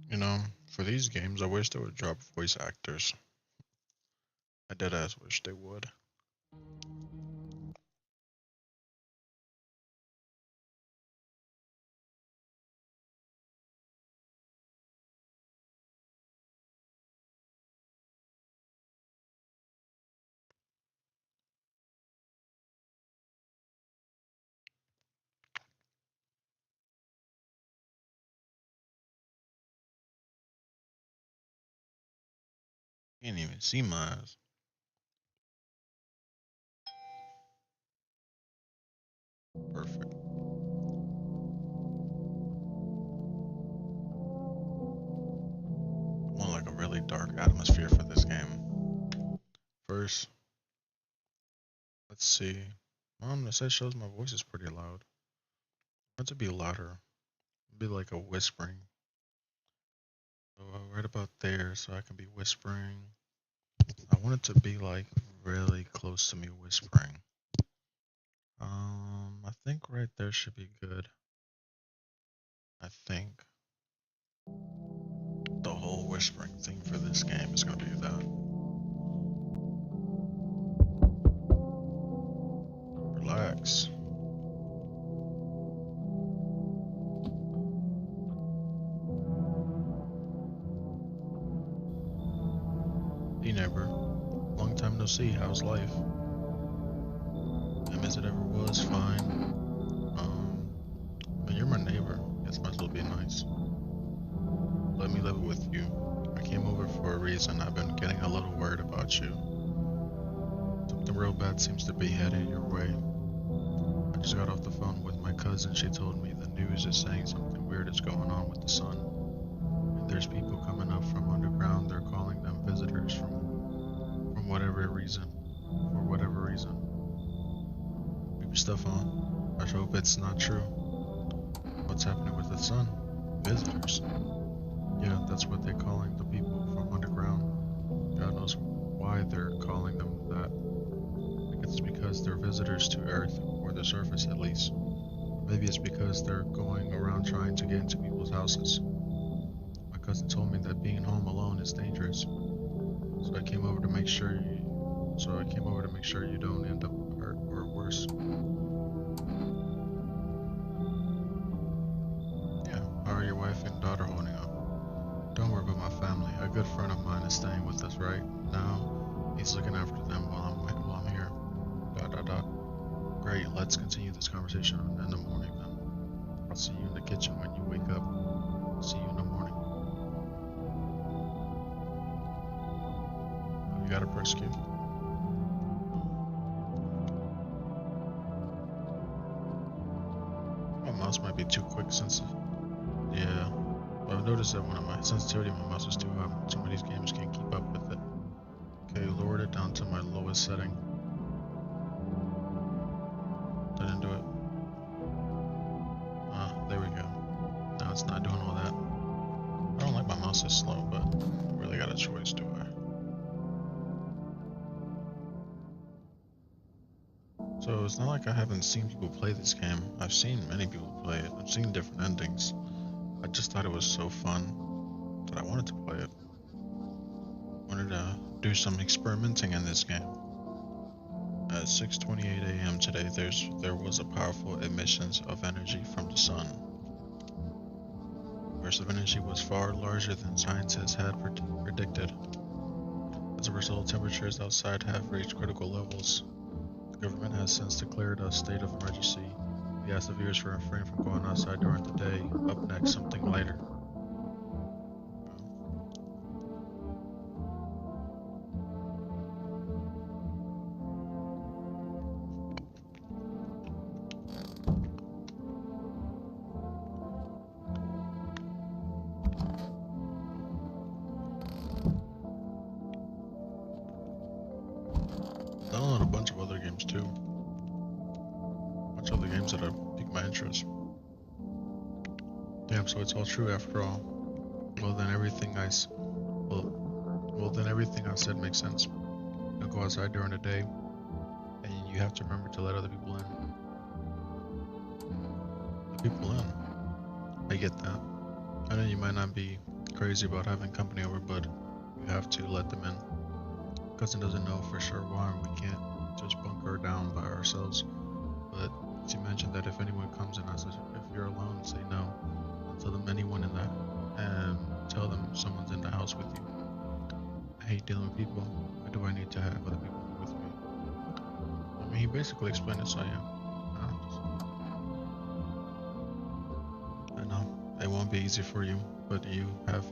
You know, for these games, I wish they would drop voice actors. I deadass wish they would. Can't even see my eyes. Perfect. I want like a really dark atmosphere for this game. First, let's see. It says shows my voice is pretty loud. I want it to be louder. Be like a whispering. So right about there, so I can be whispering. I want it to be like really close to me whispering. I think right there should be good. I think the whole whispering thing for this game is gonna be that. Relax. Hey neighbor, long time no see. How's life? As it ever was, fine. But you're my neighbor. Guess might as well be nice. Let me live with you. I came over for a reason. I've been getting a little worried about you. Something real bad seems to be headed your way. I just got off the phone with my cousin. She told me the news is saying something weird is going on with the sun. And there's people coming up from underground. They're calling them visitors from whatever reason. For whatever reason. Keep stuff on. I hope it's not true. What's happening with the sun? Visitors. Yeah, that's what they're calling the people from underground. God knows why they're calling them that. I think it's because they're visitors to Earth, or the surface at least. Maybe it's because they're going around trying to get into people's houses. My cousin told me that being home alone is dangerous. So I came over to make sure you don't end up hurt or worse. Yeah, how are your wife and daughter holding up? Don't worry about my family. A good friend of mine is staying with us right now. He's looking after them while I'm here. ... Great, let's continue this conversation in the morning then. I'll see you in the kitchen when you wake up. See you in the morning. You gotta persecute. My mouse might be too quick since... Yeah. I've noticed that when my sensitivity on my mouse is too high, some of these games can't keep up with it. Okay, lowered it down to my lowest setting. Didn't do it. There we go. Now it's not doing all that. I don't like my mouse is slow, but I really got a choice, do I? So it's not like I haven't seen people play this game. I've seen many people play it. I've seen different endings. I just thought it was so fun that I wanted to play it. Wanted to do some experimenting in this game. At 6:28 a.m. today, there was a powerful emissions of energy from the sun. The burst of energy was far larger than scientists had predicted. As As a result, temperatures outside have reached critical levels. The government has since declared a state of emergency. We ask the viewers to refrain from going outside during the day. Up next, something lighter. Download a bunch of other games too. A bunch of other games that have piqued my interest. Damn, so it's all true after all. Well then everything I said makes sense. Don't go outside during the day, and you have to remember to let other people in. Let people in. I get that. I know you might not be crazy about having company over, but you have to let them in. Cousin doesn't know for sure why we can't just bunker down by ourselves, but she mentioned that if anyone comes and asks if you're alone, say no. Don't tell them anyone in that, and tell them someone's in the house with you. I hate dealing with people. Why do I need to have other people with me? I mean, he basically explained it, so yeah. I know it won't be easy for you, but you have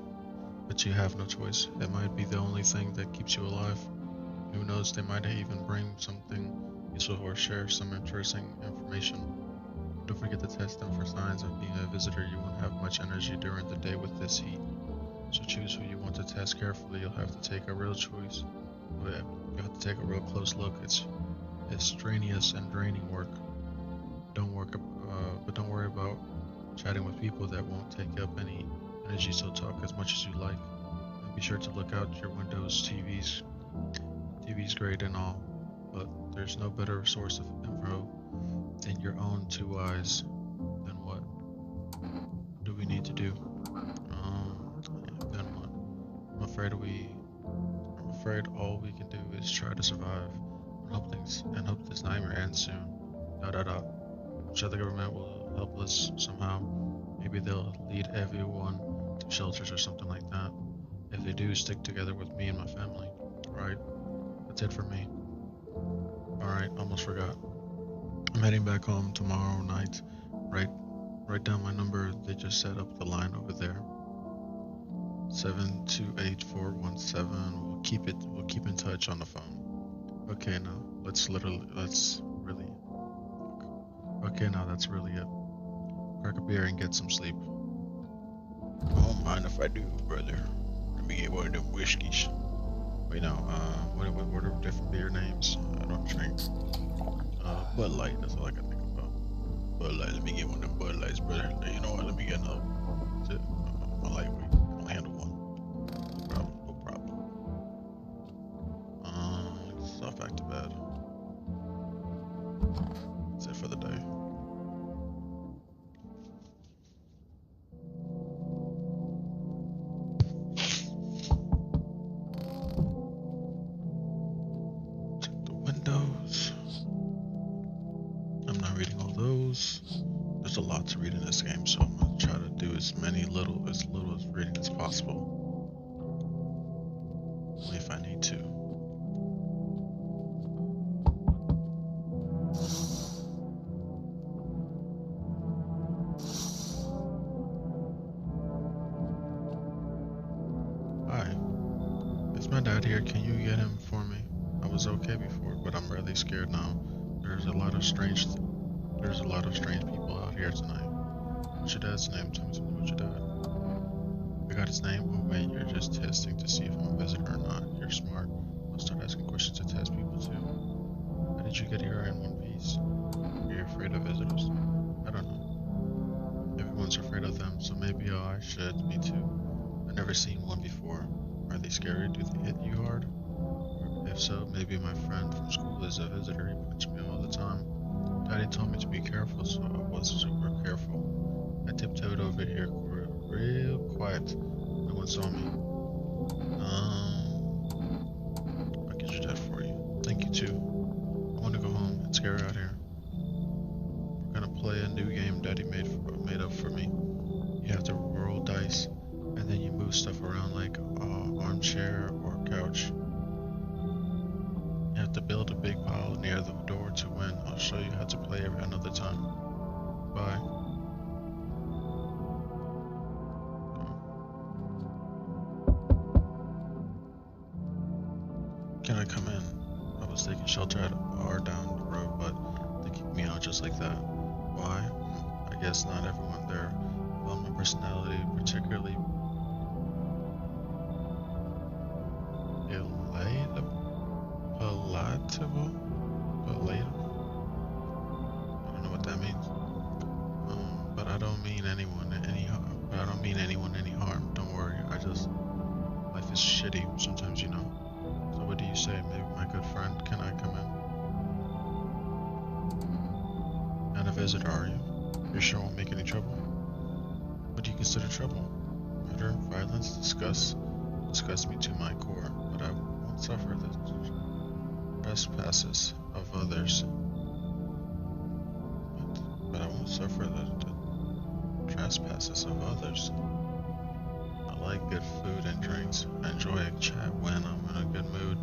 no choice. It might be the only thing that keeps you alive. Who knows, they might even bring something useful or share some interesting information. Don't forget to test them for signs of being a visitor. You won't have much energy during the day with this heat. So choose who you want to test carefully. You'll have to take a real choice. Oh yeah, you have to take a real close look. It's strenuous and draining work. But don't worry about chatting with people that won't take up any energy, so talk as much as you like. And be sure to look out your windows. TV's great and all, but there's no better source of info than your own two eyes. Then what do we need to do? Then what? I'm afraid all we can do is try to survive and hope this nightmare ends soon. I'm sure the government will help us somehow. Maybe they'll lead everyone to shelters or something like that. If they do, stick together with me and my family. Right? That's it for me. Alright, almost forgot. I'm heading back home tomorrow night. Write down my number. They just set up the line over there. 728417. We'll keep in touch on the phone. Okay, now that's really it. Crack a beer and get some sleep. Don't mind if I do, brother. Let me get one of them whiskeys. Wait, no, what are different beer names? I don't drink. Bud Light, that's all I can think about. Bud Light, let me get one of them Bud Lights, brother. You know what, let me get another one. That's it. I'm a lightweight. I'll handle one. No problem. Get stuff back to bed. That's it for the day. There's a lot to read in this game, so I'm gonna try to do as little as reading as possible. Only if I need to. Hi, is my dad here? Can you get him for me? I was okay before, but I'm really scared now. There's a lot of strange people out here tonight. What's your dad's name? Tell me something about your dad. I got his name? Oh wait, you're just testing to see if I'm a visitor or not. You're smart. I'll start asking questions to test people too. How did you get here in one piece? Are you afraid of visitors? I don't know. Everyone's afraid of them, so maybe I should. Me too. I've never seen one before. Are they scary? Do they hit you hard? If so, maybe my friend from school is a visitor. He punches me all the time. Daddy told me to be careful, so I was super careful. I tiptoed over here real quiet. No one saw me. I'll get your dad for you. Thank you too. I want to go home. It's scary out here. We're gonna play a new game Daddy made up for me. You have to roll dice, and then you move stuff around like armchair or couch. big pile near the door to win. I'll show you how to play another time. Bye. Can I come in? I was taking shelter at a bar down the road, but they kicked me out just like that. Why? I guess not everyone there found my personality particularly palatable. Palatable? I don't know what that means. But I don't mean anyone any harm. But I don't mean anyone any harm. Don't worry. Life is shitty sometimes, you know. So what do you say? Maybe my good friend, can I come in? Not a visitor, are you? You sure won't make any trouble? What do you consider trouble? Murder, violence, disgust me to my core, but I won't suffer the trespasses of others. But I won't suffer the trespasses of others. I like good food and drinks. I enjoy a chat when I'm in a good mood.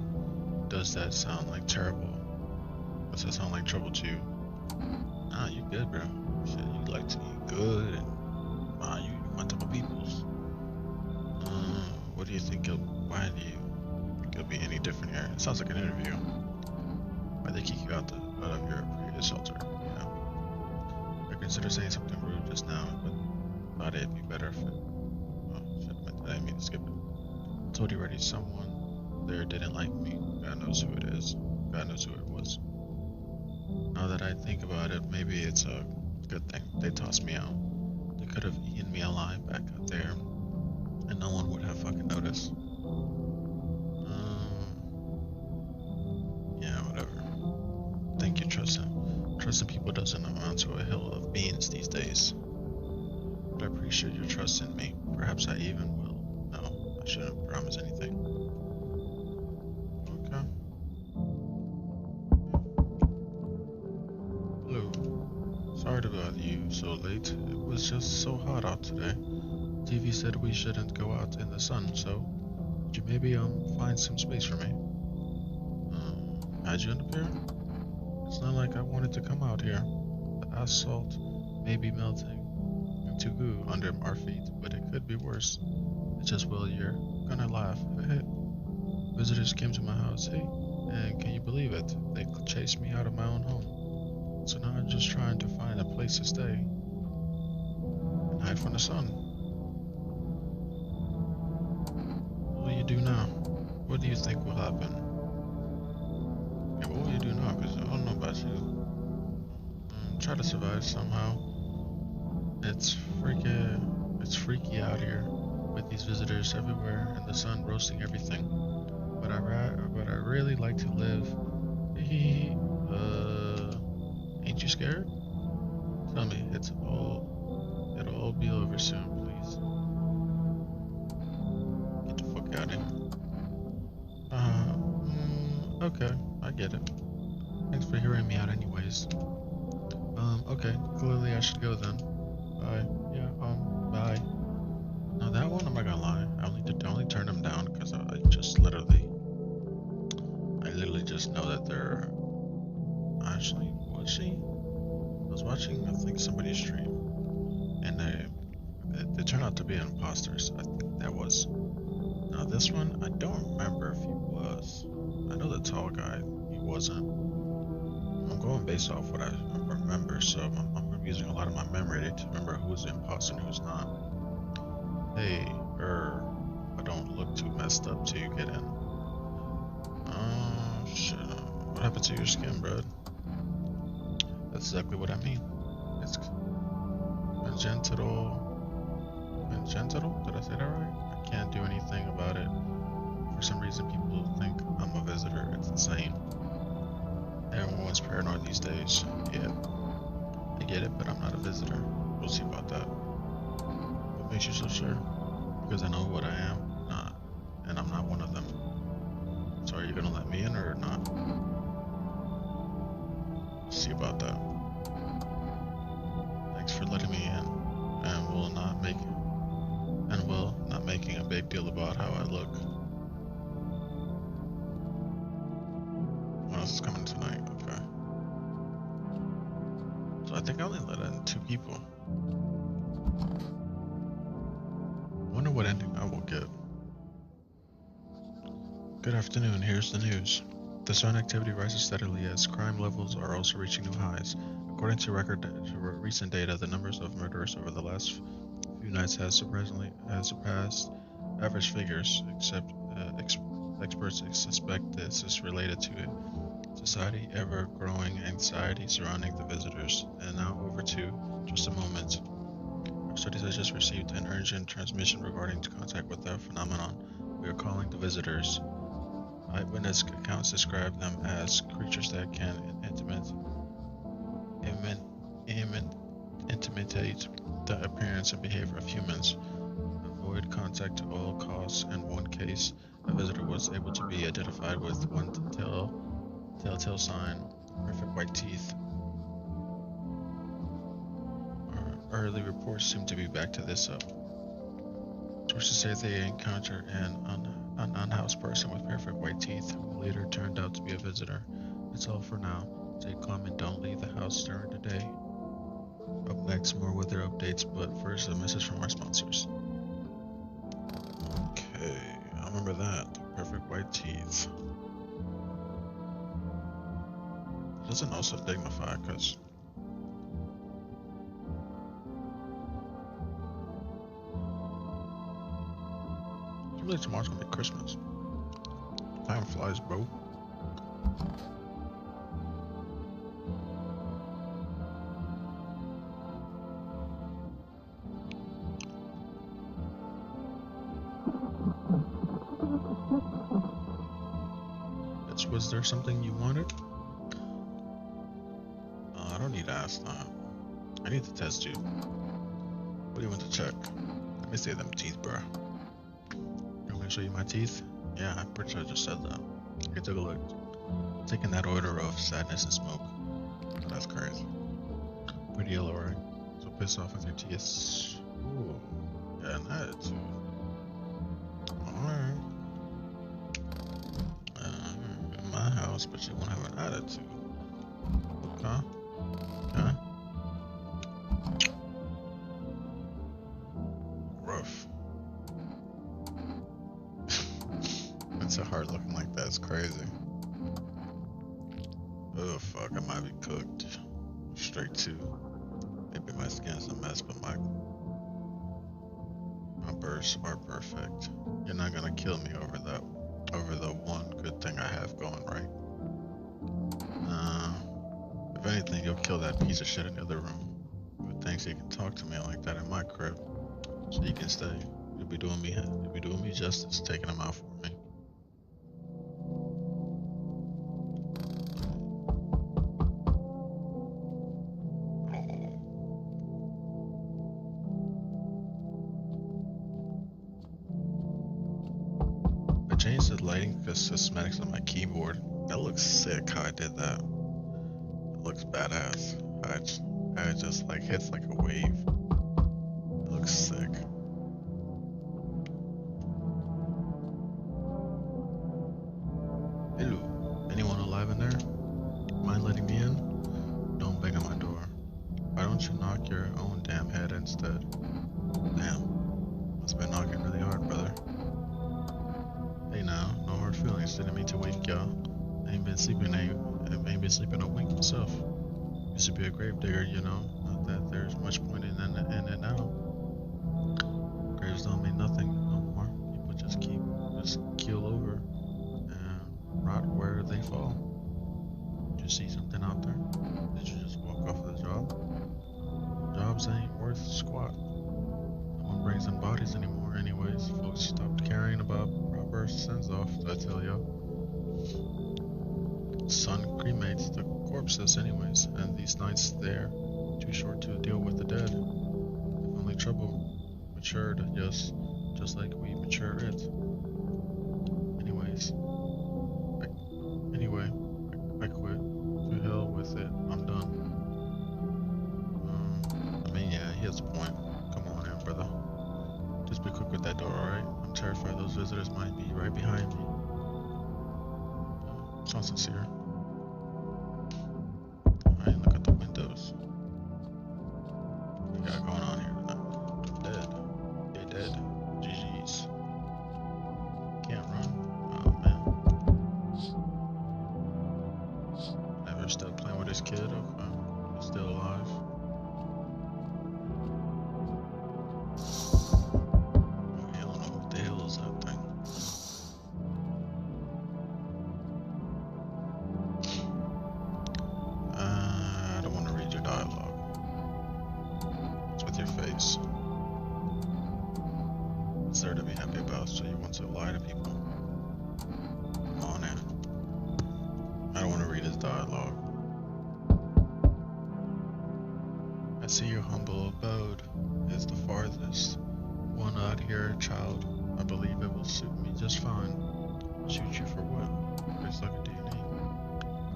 Does that sound like terrible? Does that sound like trouble to you? Nah, you good, bro. Shit, you like to eat good and you my type of peoples. What do you think why do you think it'll be any different here? It sounds like an interview. Why'd they kick you out of your previous shelter? Yeah. I considered saying something rude just now, but thought it'd be better if it I didn't mean to skip it. I told you already, someone there didn't like me. God knows who it is. God knows who it was. Now that I think about it, maybe it's a good thing they tossed me out. They could have eaten me alive back out there, and no one would have fucking noticed. Yeah, whatever. Think you trust him. Trusting people doesn't amount to a hill of beans these days. But I appreciate your trust in me. Perhaps I even will. No, I shouldn't promise anything. Okay. Hello. Sorry to bother you so late. It was just so hot out today. TV said we shouldn't go out in the sun, so could you maybe find some space for me? How'd you end up here? It's not like I wanted to come out here. The asphalt may be melting into goo under our feet, but it could be worse. It's just, well, you're gonna laugh. Visitors came to my house, hey, and can you believe it? They chased me out of my own home. So now I'm just trying to find a place to stay and hide from the sun. What will you do now? What do you think will happen? Yeah, what will you do now? Because I don't know about you. Try to survive somehow. It's freaky out here with these visitors everywhere and the sun roasting everything. But I really like to live. Ain't you scared? Tell me, it'll all be over soon, please. Get the fuck out of here. Okay, I get it. Thanks for hearing me out anyways. Okay, clearly I should go then. Bye. Yeah, bye. Now that one, I'm not gonna lie, I only turned them down because I literally just know that they're actually, was she? I was watching, I think, somebody's stream, and they turned out to be imposters. I think that was. Now this one, I don't remember if he was. I know the tall guy, he wasn't. I'm going based off what I remember, so I'm using a lot of my memory to remember who's the imposter and who's not. Hey, I don't look too messed up till you get in. Oh, shit. What happened to your skin, bro? That's exactly what I mean. It's congenital. Did I say that right? I can't do anything about it. For some reason, people think I'm a visitor. It's insane. Everyone's paranoid these days. Yeah, I get it, but I'm not a visitor. We'll see about that. What makes you so sure? Because I know what I am, not, and I'm not one of them. So are you gonna let me in or not? We'll see about that. Thanks for letting me in, and we'll not making a big deal about how I look. What else is coming tonight? think I only let in 2 people. Wonder what ending I will get. Good afternoon, here's the news. The sun activity rises steadily as crime levels are also reaching new highs. According to recent data, the numbers of murders over the last few nights has surpassed average figures, experts suspect this is related to society ever-growing anxiety surrounding the visitors. And now over to Just a Moment. Our studies has just received an urgent transmission regarding contact with the phenomenon. We are calling the visitors. Eyewitness accounts describe them as creatures that can imitate the appearance and behavior of humans, avoid contact at all costs. In one case, a visitor was able to be identified with one telltale sign, perfect white teeth. Our early reports seem to be back to this up. Sources say they encountered an unhoused person with perfect white teeth who later turned out to be a visitor. That's all for now. Stay calm and don't leave the house during the day. Up next, more weather updates, but first a message from our sponsors. Okay, I remember that. Perfect white teeth. It doesn't also dignify, because really tomorrow's gonna be Christmas. Time flies, bro. Was there something you wanted? I don't need to ask that. I need to test you. What do you want to check? Let me see them teeth, bro. You want me to show you my teeth? Yeah, I'm pretty sure I just said that. Okay, take a look. Taking that order of sadness and smoke. Oh, that's crazy. Pretty yellow, right? So piss off with your teeth. Ooh, yeah, an attitude. Alright. My house, but you won't have an attitude. Okay. Okay. Rough. It's so hard looking like that. It's crazy. Oh fuck, I might be cooked. Straight to. Maybe my skin's a mess, but my bursts are perfect. You're not gonna kill me over that. Over the one good thing I have going, right? If anything, you'll kill that piece of shit in the other room who thinks he can talk to me like that in my crib, so you can stay. You'll be doing me justice, taking him out for me. I changed the lighting cosmetics on my keyboard. That looks sick how I did that. It looks badass. How it just like hits like a wave. It looks sick. Hello. Anyone alive in there? Mind letting me in? Don't bang on my door. Why don't you knock your own damn head instead? Damn. Must have been knocking really hard, brother. Hey now, no hard feelings. Didn't mean to wake y'all. Ain't been sleeping a wink myself. Used to be a grave digger, you know. Not that there's much point in it now. Graves don't mean nothing no more. People just keel over and rot where they fall. Did you see something out there? Did you just walk off the job? Jobs ain't worth squat. No one brings in bodies anymore anyways. Folks stopped caring about proper sends-off, I tell ya. Sun cremates the corpses anyways, and these nights they're too short to deal with the dead. If only trouble matured, just like we mature it. I quit. To hell with it. I'm done. Yeah, he has a point. Come on in, brother. Just be quick with that door, alright? I'm terrified those visitors might be right behind me. Sounds sincere. Alright, look at the windows. lie to people. Come on in. I don't want to read his dialogue. I see your humble abode is the farthest one out here, child. I believe it will suit me just fine. Shoot you for what? What exactly do you need?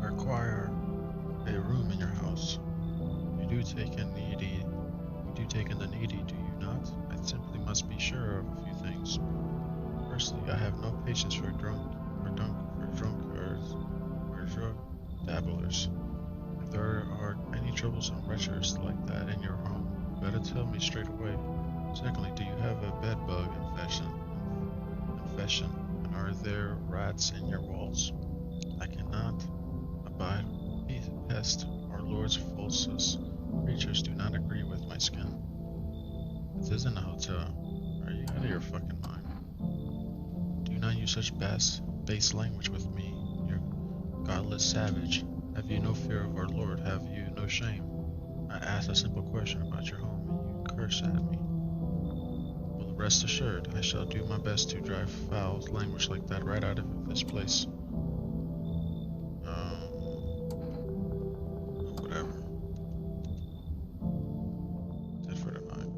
I require a room in your house. You do take in the needy, do you not? I simply must be sure of a few things. Firstly, I have no patience for drunkards or drug dabblers. If there are any troublesome wretches like that in your home, you better tell me straight away. Secondly, do you have a bedbug infection? And are there rats in your walls? I cannot abide pest. Our Lord's falsest creatures do not agree with my skin. This isn't a hotel. Are you out of your fucking mind? Do not use such base language with me, you godless savage. Have you no fear of our Lord? Have you no shame? I asked a simple question about your home and you curse at me. Well, rest assured, I shall do my best to drive foul language like that right out of this place. Whatever. That's for the night.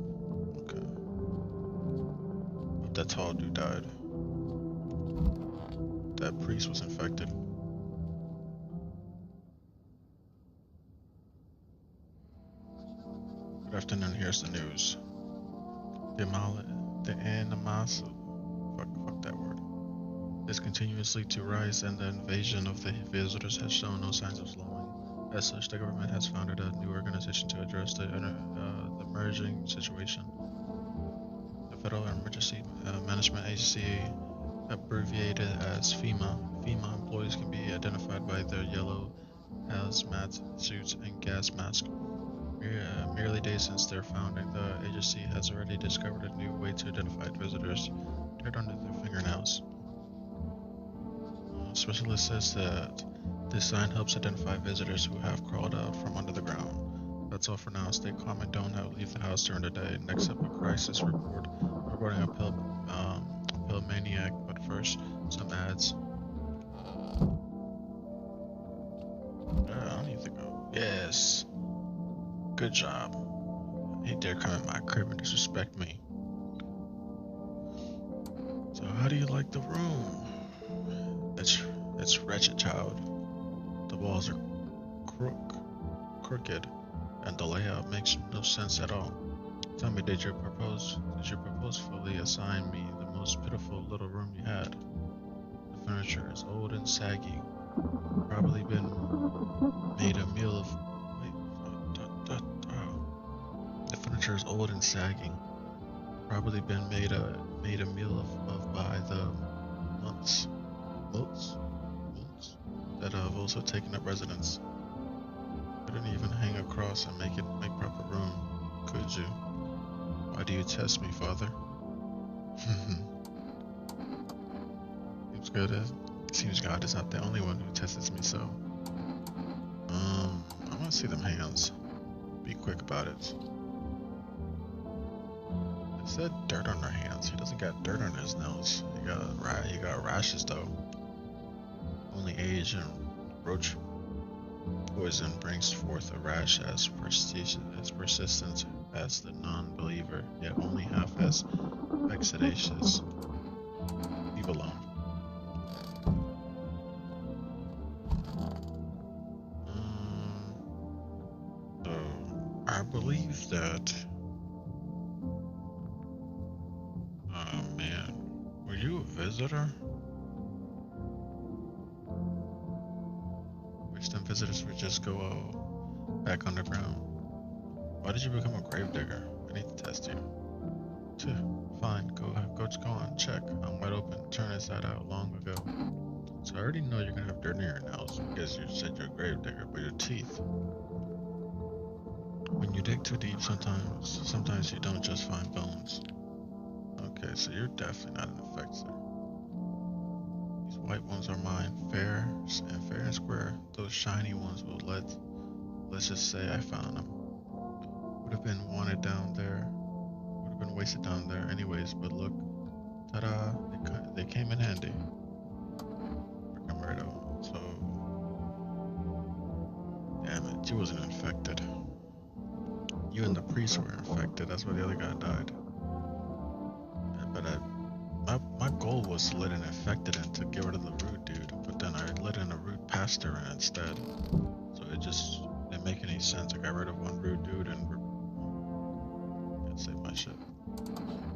Okay. Hope that tall dude died. That priest was infected. Good afternoon, here's the news. The animosity, fuck that word, is continuously to rise and the invasion of the visitors has shown no signs of slowing. As such, the government has founded a new organization to address the emerging situation. The Federal Emergency Management Agency, abbreviated as FEMA. FEMA employees can be identified by their yellow hazmat suits and gas masks. Merely days since their founding, the agency has already discovered a new way to identify visitors: dirt under their fingernails. Specialist says that this sign helps identify visitors who have crawled out from under the ground. That's all for now. Stay calm and don't leave the house during the day. Next up, a crisis report regarding a pill maniac. But first, some ads. I don't need to go. Yes. Good job. He dare come in my crib and disrespect me. So how do you like the room? It's wretched, child. The walls are crooked, and the layout makes no sense at all. Tell me, did you purposefully assign me the most pitiful little room you had? The furniture is old and saggy. Probably been made a meal of. The furniture is old and sagging. Probably been made a meal of by the months that have also taken up residence. Couldn't even hang across and make proper room, could you? Why do you test me, Father? Seems God is not the only one who tests me so. I want to see them hands. Be quick about it. It said dirt on her hands. He doesn't got dirt on his nose. He got rashes though. Only age and roach poison brings forth a rash as persistent as the non-believer, yet only half as vexatious. Leave alone. So I believe that. Oh man, were you a visitor? Wish them visitors would just go back underground. Why did you become a gravedigger? I need to test you. Fine, go on, check. I'm wide open. Turn inside out long ago. So I already know you're gonna have dirt in your nails because you said you're a gravedigger, but your teeth. When you dig too deep, sometimes you don't just find bones. Okay, so you're definitely not an infector. These white ones are mine, fair and square. Those shiny ones will let's just say I found them. Would have been wasted down there anyways, but look, Ta-da! They came in handy. Freaking weirdo. So, damn it, you wasn't infected. You and the priest were infected. That's why the other guy died. But my goal was to let an infected in to get rid of the rude dude. But then I let in a rude pastor in instead. So it just didn't make any sense. I got rid of one rude dude and can't save my shit.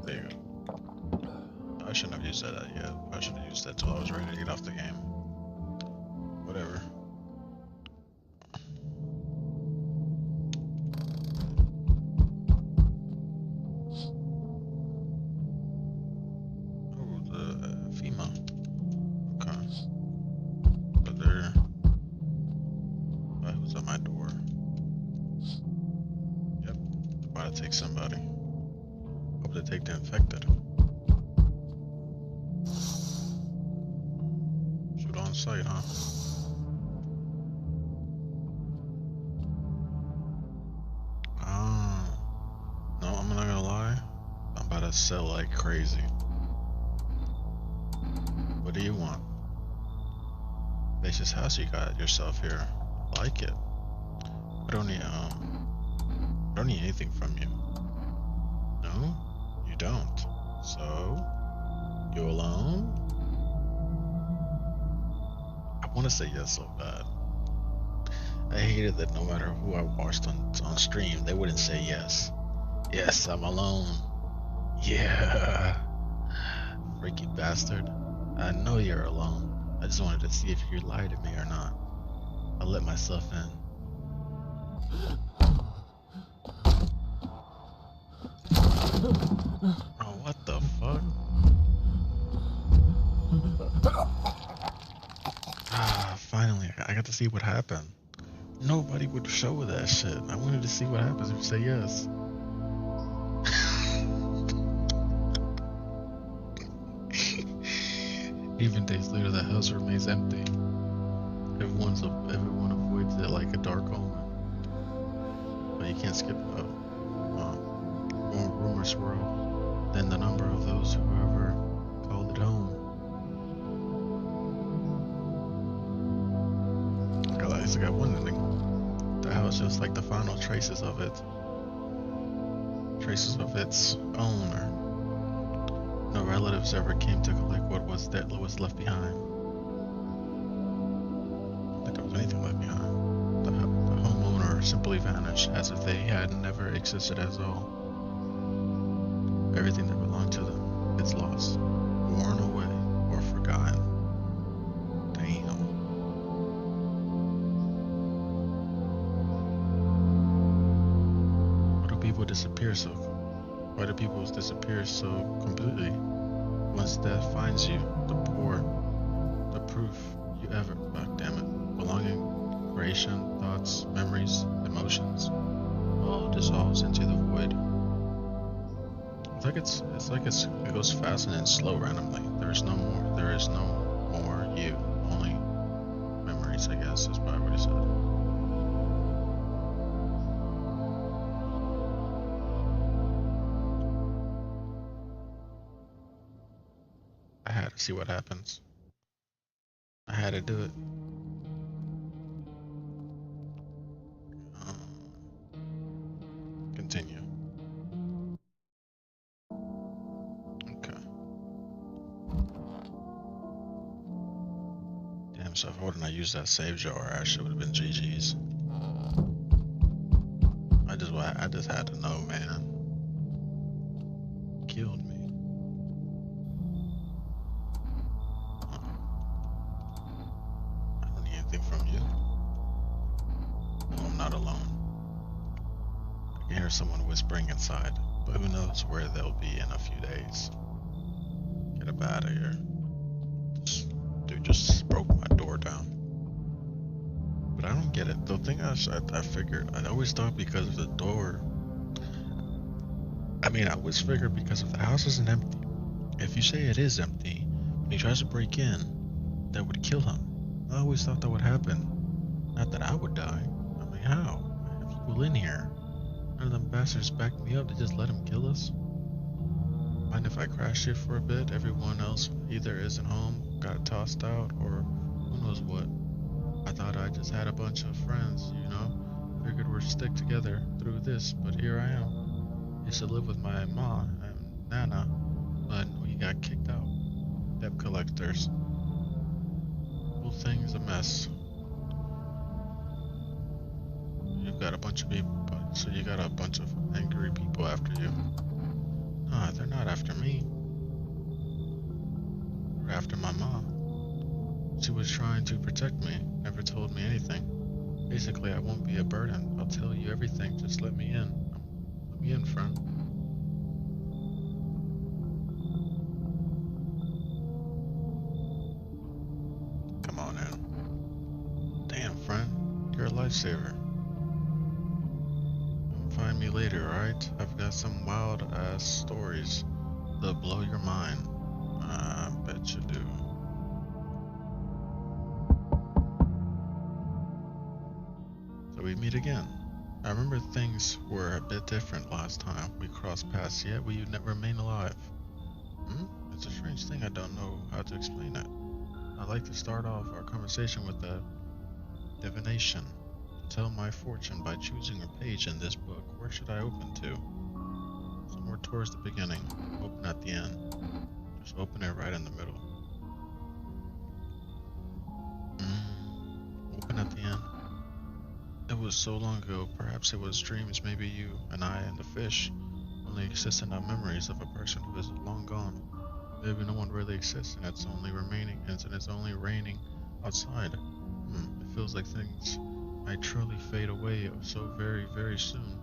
There you go. I shouldn't have used that yet. I should have used that till I was ready to get off the game. Whatever. Somebody. Hope they take the infected. Shoot on sight, huh? No, I'm not gonna lie. I'm about to sell like crazy. What do you want? Spacious house you got yourself here. Like it. I don't need anything from you. No, you don't. So, you alone? I want to say yes so bad. I hated that no matter who I watched on stream, they wouldn't say yes. Yes, I'm alone. Yeah. Freaky bastard. I know you're alone. I just wanted to see if you lied to me or not. I let myself in. Oh, what the fuck? Finally, I got to see what happened. Nobody would show that shit. I wanted to see what happens if you say yes. Even days later, the house remains empty. Everyone avoids it like a dark omen. But you can't skip rumors swirl. Then the number of those who ever called it home. At least I got one ending. The house just like the final traces of its owner. No relatives ever came to collect what was left behind. I don't think there was anything left behind. The homeowner simply vanished as if they had never existed at all. Everything that belonged to them is lost, worn away, or forgotten. Damn. Why do people disappear so? Why do people disappear so completely? Once death finds you, the proof you ever, damn it, belonging, creation, thoughts, memories, emotions, all dissolves into the void. It's like it goes fast and then slow randomly. There is no more you. Only memories, I guess, is probably what he said. I had to see what happens. I had to do it. Continue. So if I wouldn't have used that save jar, I actually would have been GG's. I just had to know, man. Killed me. I don't need anything from you. No, I'm not alone. I can hear someone whispering inside, but who knows where they'll be in a few days. Get up out of here. Dude just broke my door down. But I don't get it. The thing I figured, I always thought because of the door. I always figured because if the house isn't empty, if you say it is empty, when he tries to break in, that would kill him. I always thought that would happen. Not that I would die. How? I have people in here. None of them bastards backed me up to just let him kill us. Mind if I crash here for a bit? Everyone else either isn't home, got tossed out, or who knows what. I thought I just had a bunch of friends, you know? Figured we'd stick together through this, but here I am. Used to live with my ma and Nana, but we got kicked out. Debt collectors. Whole thing's a mess. You've got a bunch of people, so you got a bunch of angry people after you. Nah, they're not after me. They're after my mom. She was trying to protect me, never told me anything. Basically, I won't be a burden. I'll tell you everything, just let me in. Let me in, friend. Come on in. Damn, friend, you're a lifesaver. Find me later, alright? I've got some wild ass stories that'll blow your mind. I bet you do. So we meet again. I remember things were a bit different last time we crossed paths, yet we remain alive. It's a strange thing, I don't know how to explain it. I'd like to start off our conversation with a divination. Tell my fortune by choosing a page in this book. Where should I open to? Somewhere towards the beginning. Open at the end. Just open it right in the middle. Open at the end. It was so long ago. Perhaps it was dreams. Maybe you and I and the fish only exist in our memories of a person who is long gone. Maybe no one really exists and it's only raining outside. It feels like things might truly fade away so very, very soon.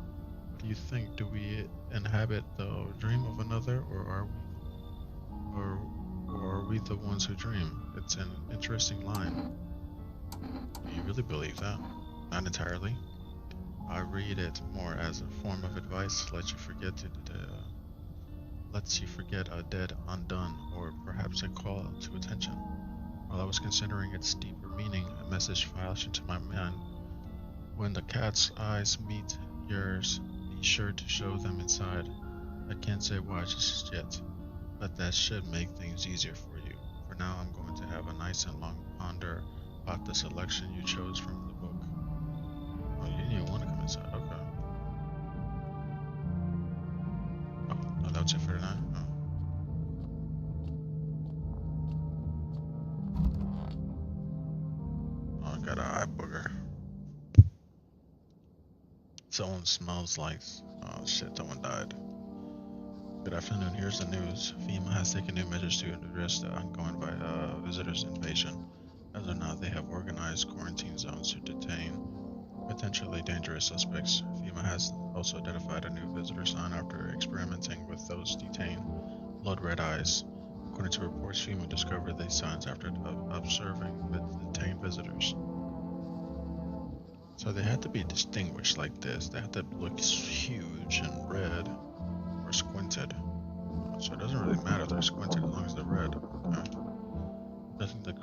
What do you think? Do we inhabit the dream of another, or are we the ones who dream? It's an interesting line. Do you really believe that? Not entirely. I read it more as a form of advice, lets you forget a dead undone, or perhaps a call to attention. While I was considering its deeper meaning, a message flashed into my mind. When the cat's eyes meet yours, be sure to show them inside. I can't say why just yet, but that should make things easier for you. For now, I'm going to have a nice and long ponder about the selection you chose from the book. Oh, you didn't even want to come inside, okay. Oh, that's it for tonight? Oh. Oh, I got an eye booger. Someone smells like... Oh shit, someone died. Good afternoon, here's the news. FEMA has taken new measures to address the ongoing visitors invasion. As of now, they have organized quarantine zones to detain potentially dangerous suspects. FEMA has also identified a new visitor sign after experimenting with those detained. Blood red eyes. According to reports, FEMA discovered these signs after observing the detained visitors. So they had to be distinguished like this. They had to look huge and red or squinted. So it doesn't really matter if they're squinted as long as they're red. Okay. I think the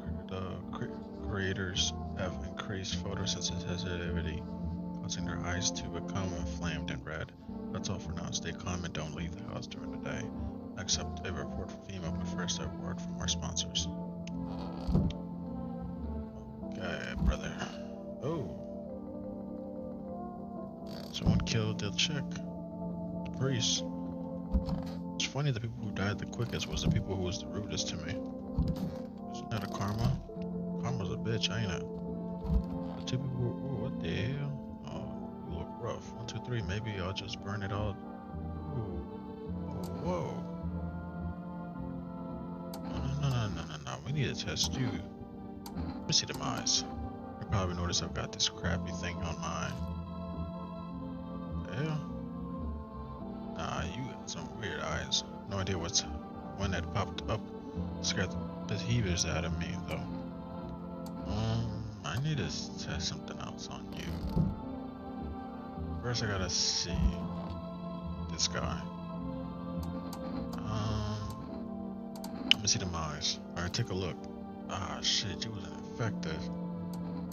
creators have increased photosensitivity, causing their eyes to become inflamed and red. That's all for now. Stay calm and don't leave the house during the day. Accept a report from FEMA, but first a word from our sponsors. Okay, brother. Oh. Someone killed the chick. The priest. It's funny the people who died the quickest was the people who was the rudest to me. Isn't that a karma? Karma's a bitch, ain't it? The two people who, ooh, what the hell? Oh, you look rough. 1, 2, 3, maybe I'll just burn it all. Ooh. Whoa. No. We need to test you. Let me see them eyes. You probably noticed I've got this crappy thing on my... Yeah. Nah, you got some weird eyes. No idea when it popped up. Scared the beheavers out of me, though. I need to test something else on you. First, I gotta see this guy. Let me see the eyes. Alright, take a look. Ah, shit, you wasn't infected.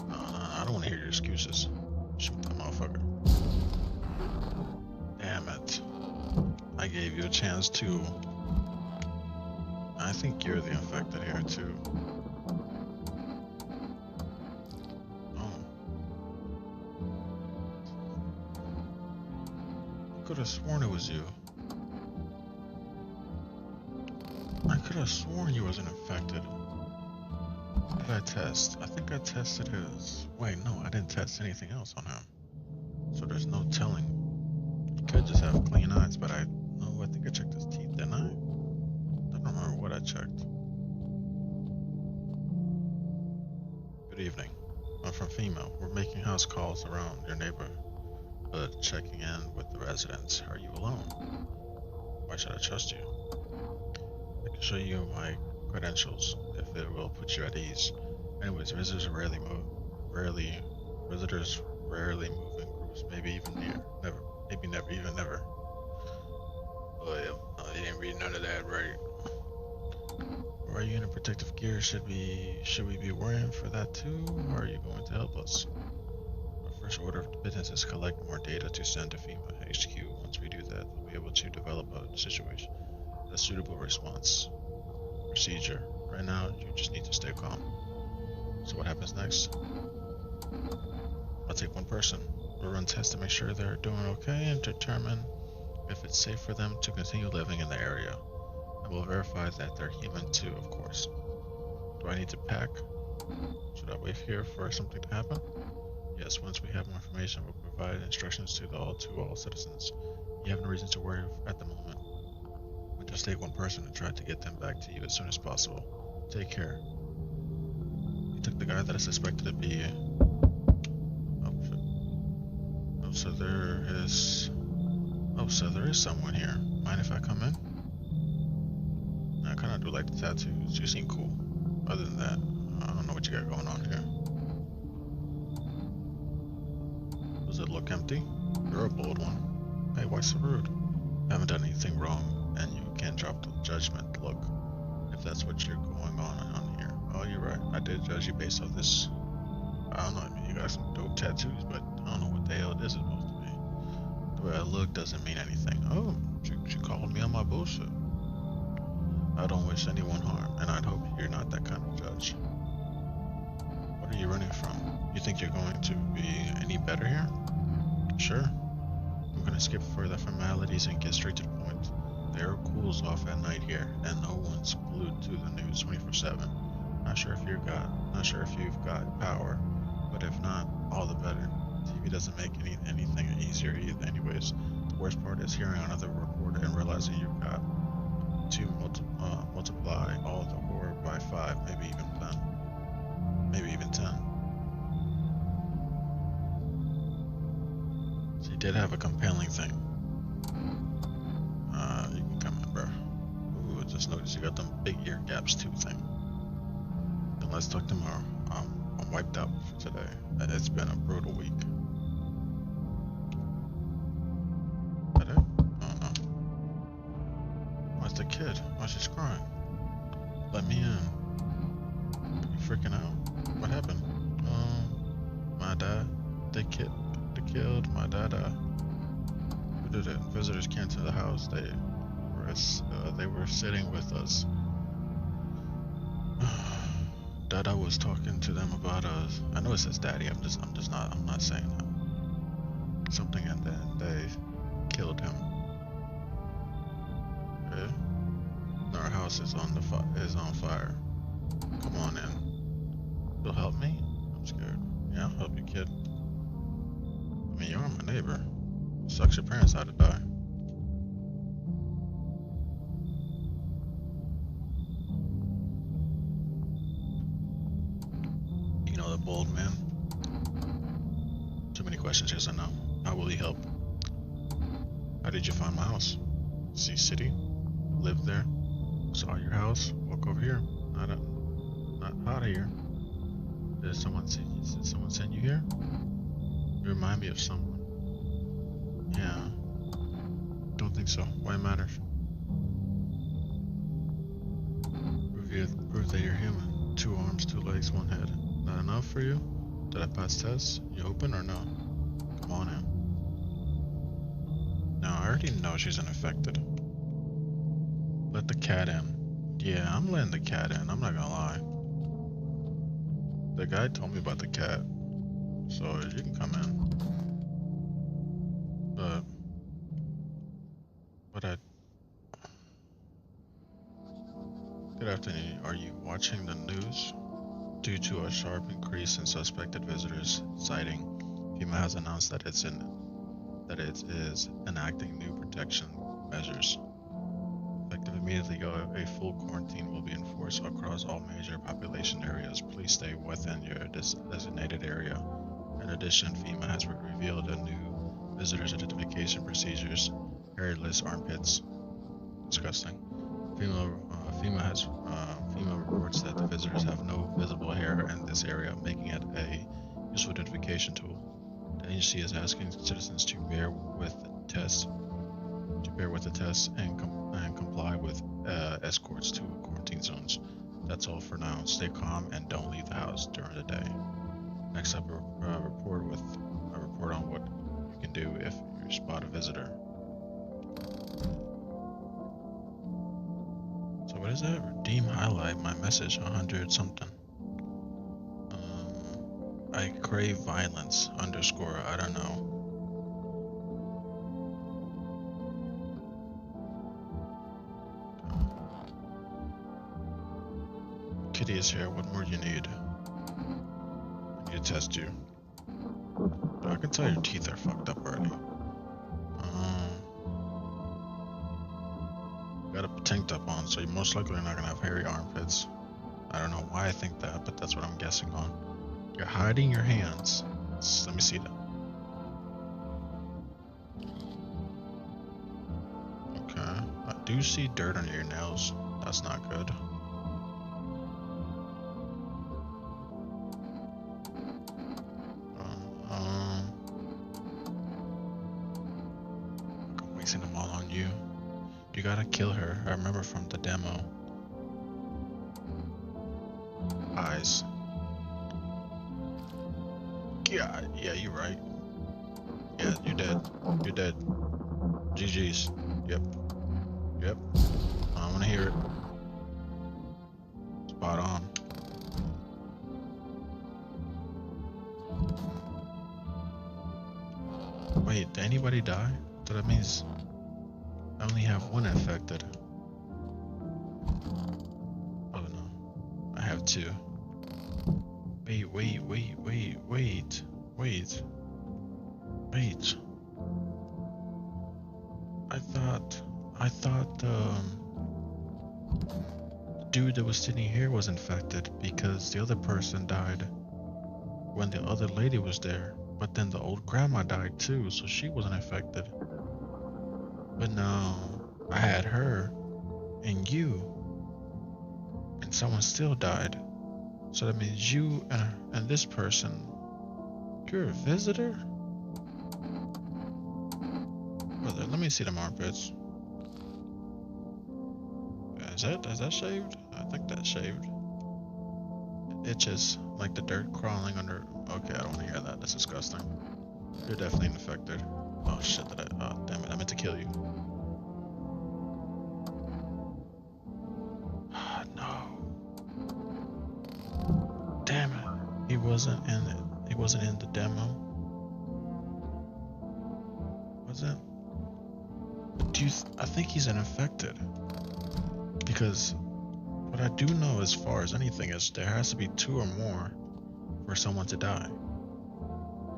No, I don't want to hear your excuses. Shoot that motherfucker. Damn it. I gave you a chance to think you're the infected here too. Oh. I could have sworn it was you. I could have sworn you wasn't infected. What did I test? I think I tested his... Wait, no, I didn't test anything else on him. So there's no telling. He could just have clean eyes, but I think I checked his teeth, didn't I? I don't remember what I checked. Good evening. I'm from FEMA. We're making house calls around your neighborhood, checking in with the residents. Are you alone? Why should I trust you? I can show you my credentials if it will put you at ease. Anyways, visitors rarely move in groups, maybe even never. Oh yeah, I didn't read none of that right. Or are you in a protective gear? Should we be worrying for that too? Or are you going to help us? Our first order of business is collect more data to send to FEMA HQ. Once we do that, we'll be able to develop a suitable response procedure. Right now, you just need to stay calm. So what happens next? I'll take one person. We'll run tests to make sure they're doing okay and determine if it's safe for them to continue living in the area. And we'll verify that they're human too, of course. Do I need to pack? Should I wait here for something to happen? Yes, once we have more information, we'll provide instructions to all citizens. You have no reason to worry at the moment. We'll just take one person and try to get them back to you as soon as possible. Take care. We took the guy that I suspected to be... so there is someone here. Mind if I come in? I kinda do like the tattoos. You seem cool. Other than that, I don't know what you got going on here. Does it look empty? You're a bold one. Hey, why so rude? I haven't done anything wrong, and you can't drop the judgment look, if that's what you're going on here. Oh, you're right. I did judge you based on this. I don't know, I mean, you got some dope tattoos, but I don't know what the hell this is supposed to be. The way I look doesn't mean anything. Oh, she called me on my bullshit. I don't wish anyone harm, and I'd hope you're not that kind of judge. What are you running from? You think you're going to be any better here? Sure. I'm gonna skip further formalities and get straight to the point. The air cools off at night here, and no one's glued to the news 24/7. Not sure if you've got power, but if not, all the better. TV doesn't make anything easier either. Anyways, the worst part is hearing another report and realizing you've got to multiply all the horror by 5, maybe even 10. So you did have a compelling thing. You can come in, bro. Ooh, I just noticed you got them big ear gaps too thing. Then let's talk tomorrow. I'm wiped out for today. It's been a brutal week. Is that it? Oh no. Why's the kid? Why's she crying? Let me in. You freaking out? What happened? My dad. They killed my dad. Who did it? Visitors came to the house. They were sitting with us. Dada was talking to them about us. I know it says daddy. I'm not saying that. Something, and then they killed him. Okay. Our house is on fire. Come on in. You'll help me? I'm scared. Yeah, I'll help you, kid. I mean, you're my neighbor. Sucks your parents had to die. You know the bold man? Too many questions, yes or no. How will he help? How did you find my house? See city? Lived there? Saw your house? Walk over here. Not out of here. Did someone send you here? You remind me of someone. Yeah. Don't think so. Why matter? Prove that you're human. 2 arms, 2 legs, 1 head. Not enough for you? Did I pass tests? You open or no? Come on in. No, I already know she's unaffected. Let the cat in. Yeah, I'm letting the cat in. I'm not gonna lie. The guy told me about the cat, so you can come in. But I. Good afternoon. Are you watching the news? Due to a sharp increase in suspected visitors sighting, FEMA has announced that it is enacting new protection measures. Effective immediately, a full quarantine will be enforced across all major population areas. Please stay within your designated area. In addition, FEMA has revealed a new visitors identification procedures. Hairless armpits. Disgusting. FEMA reports that the visitors have no visible hair in this area, making it a useful identification tool. The agency is asking citizens to bear with the test, and comply with escorts to quarantine zones. That's all for now. Stay calm and don't leave the house during the day. Next up, a report on what you can do if you spot a visitor. So what is that? Redeem highlight my message 100 something. I crave violence underscore. I don't know. Kitty is here. What more do you need? I need to test you. I can tell your teeth are fucked up already. Got a tank top on, so you're most likely not gonna have hairy armpits. I don't know why I think that, but that's what I'm guessing on. You're hiding your hands. Let me see that. Okay. I do see dirt under your nails. That's not good. I'm wasting them all on you. You gotta kill her. I remember from the demo. Eyes. Yeah, you're right. Yeah, you're dead. You're dead. GG's. Yep. I wanna hear it. Spot on. Wait, did anybody die? So that means I only have one infected. Oh no. I have two. Wait. I thought the dude that was sitting here was infected because the other person died when the other lady was there. But then the old grandma died too, so she wasn't infected. But no, I had her and you, and someone still died. So that means you and this person, you're a visitor? Brother, let me see them armpits. Is that shaved? I think that's shaved. It itches like the dirt crawling under. Okay, I don't want to hear that. That's disgusting. You're definitely infected. Oh shit! Oh damn it! I meant to kill you. No. Damn it! He wasn't in it. He wasn't in the demo. Was it? I think he's an infected. Because what I do know as far as anything is there has to be two or more for someone to die.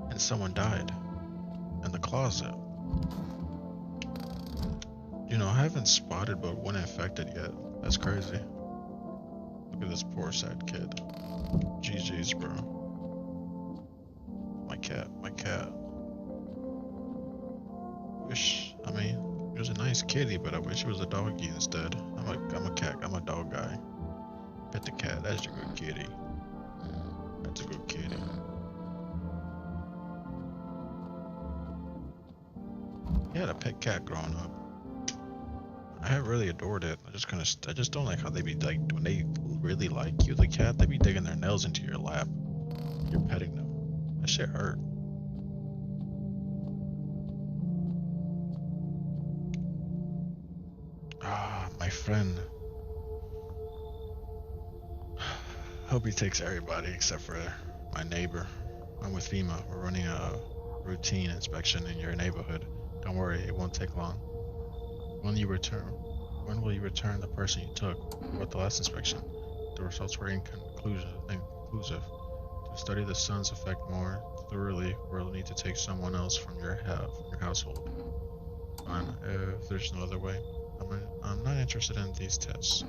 And someone died in the closet. You know, I haven't spotted but one infected yet. That's crazy. Look at this poor sad kid. GG's, bro. My cat. I mean, he was a nice kitty, but I wish he was a doggy instead. I'm a cat. I'm a dog guy. Pet the cat. That's your good kitty. That's a good kitty. He had a pet cat growing up. I really adored it. I just don't like how they be like when they really like you, the cat. They be digging their nails into your lap. You're petting them. That shit hurt. My friend. Hope he takes everybody except for my neighbor. I'm with FEMA. We're running a routine inspection in your neighborhood. Don't worry, it won't take long. When you return, when will you return the person you took? What the last inspection? The results were inconclusive. To study the sun's effect more thoroughly, we'll need to take someone else from your household. Fine, if there's no other way. I'm not interested in these tests.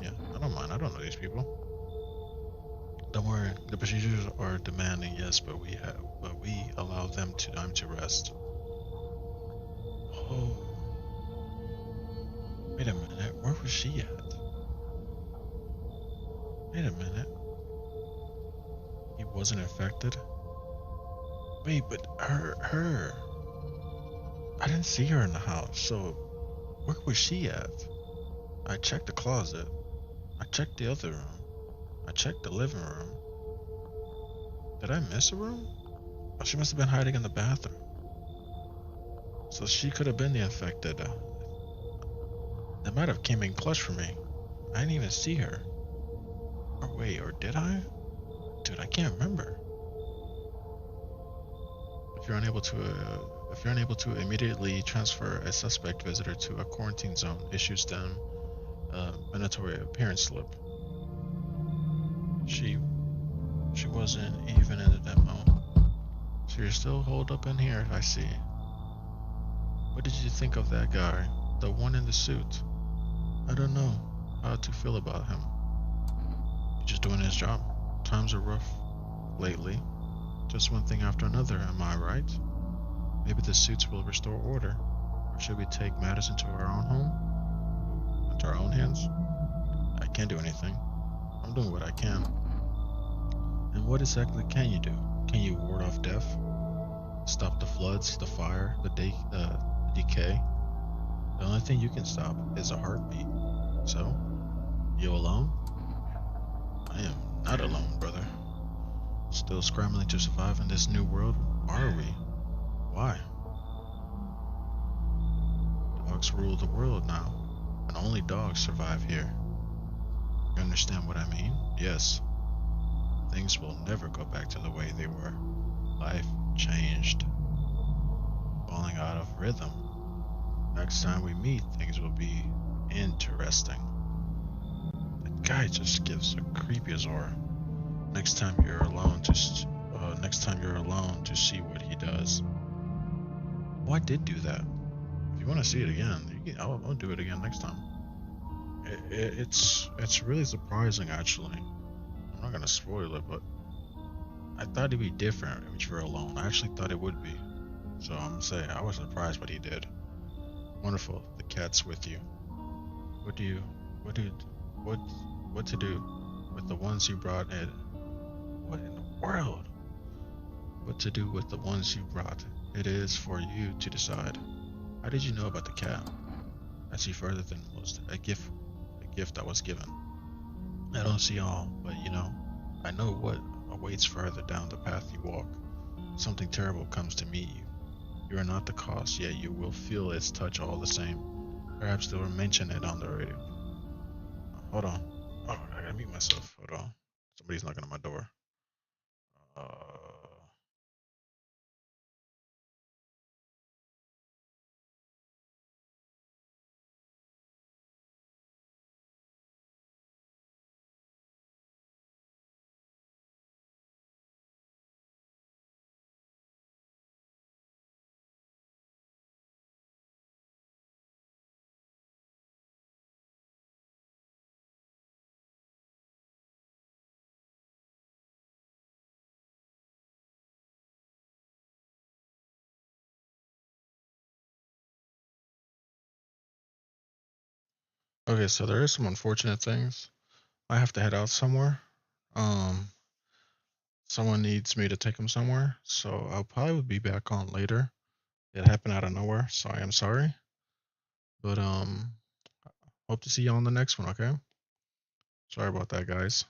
Yeah, I don't mind. I don't know these people. Don't worry. The procedures are demanding, yes, but we allow them time to rest. Oh, wait a minute. Where was she at? Wait a minute. He wasn't infected. Wait, but her. I didn't see her in the house. So, where was she at? I checked the closet. I checked the other room. I checked the living room. Did I miss a room? Oh, she must have been hiding in the bathroom. So she could have been the infected. That might have came in clutch for me. I didn't even see her. Or wait, or did I? Dude, I can't remember. If you're unable to immediately transfer a suspect visitor to a quarantine zone, issues them a mandatory appearance slip. She wasn't even in the demo. So you're still holed up in here, I see. What did you think of that guy? The one in the suit? I don't know how to feel about him. He's just doing his job. Times are rough lately. Just one thing after another, am I right? Maybe the suits will restore order. Or should we take matters into our own home? Into our own hands? I can't do anything. I'm doing what I can. And what exactly can you do? Can you ward off death? Stop the floods, the fire, the decay? The only thing you can stop is a heartbeat. So, you alone? I am not alone, brother. Still scrambling to survive in this new world? Are we? Why? Dogs rule the world now, and only dogs survive here. You understand what I mean? Yes. Things will never go back to the way they were. Life changed. Falling out of rhythm. Next time we meet, things will be interesting. That guy just gives a creepy aura. Next time you're alone to see what he does. Oh, I did do that. If you want to see it again, I'll do it again next time. It's really surprising, actually. I'm not gonna spoil it, but I thought it'd be different if you were alone. I actually thought it would be. So I'm gonna say I was surprised what he did. Wonderful. The cat's with you. What to do with the ones you brought in? What in the world? What to do with the ones you brought? It is for you to decide. How did you know about the cat? I see further than most. A gift I was given. I don't see all, but I know what awaits further down the path you walk. Something terrible comes to meet you. You are not the cause, yet you will feel its touch all the same. Perhaps they'll mention it on the radio. Hold on. Oh, I gotta mute myself. Hold on. Somebody's knocking on my door. Okay, so there is some unfortunate things. I have to head out somewhere. Um, Someone needs me to take them somewhere, so I'll probably be back on later. It happened out of nowhere, so I am sorry. But hope to see you on the next one, okay? Sorry about that, guys.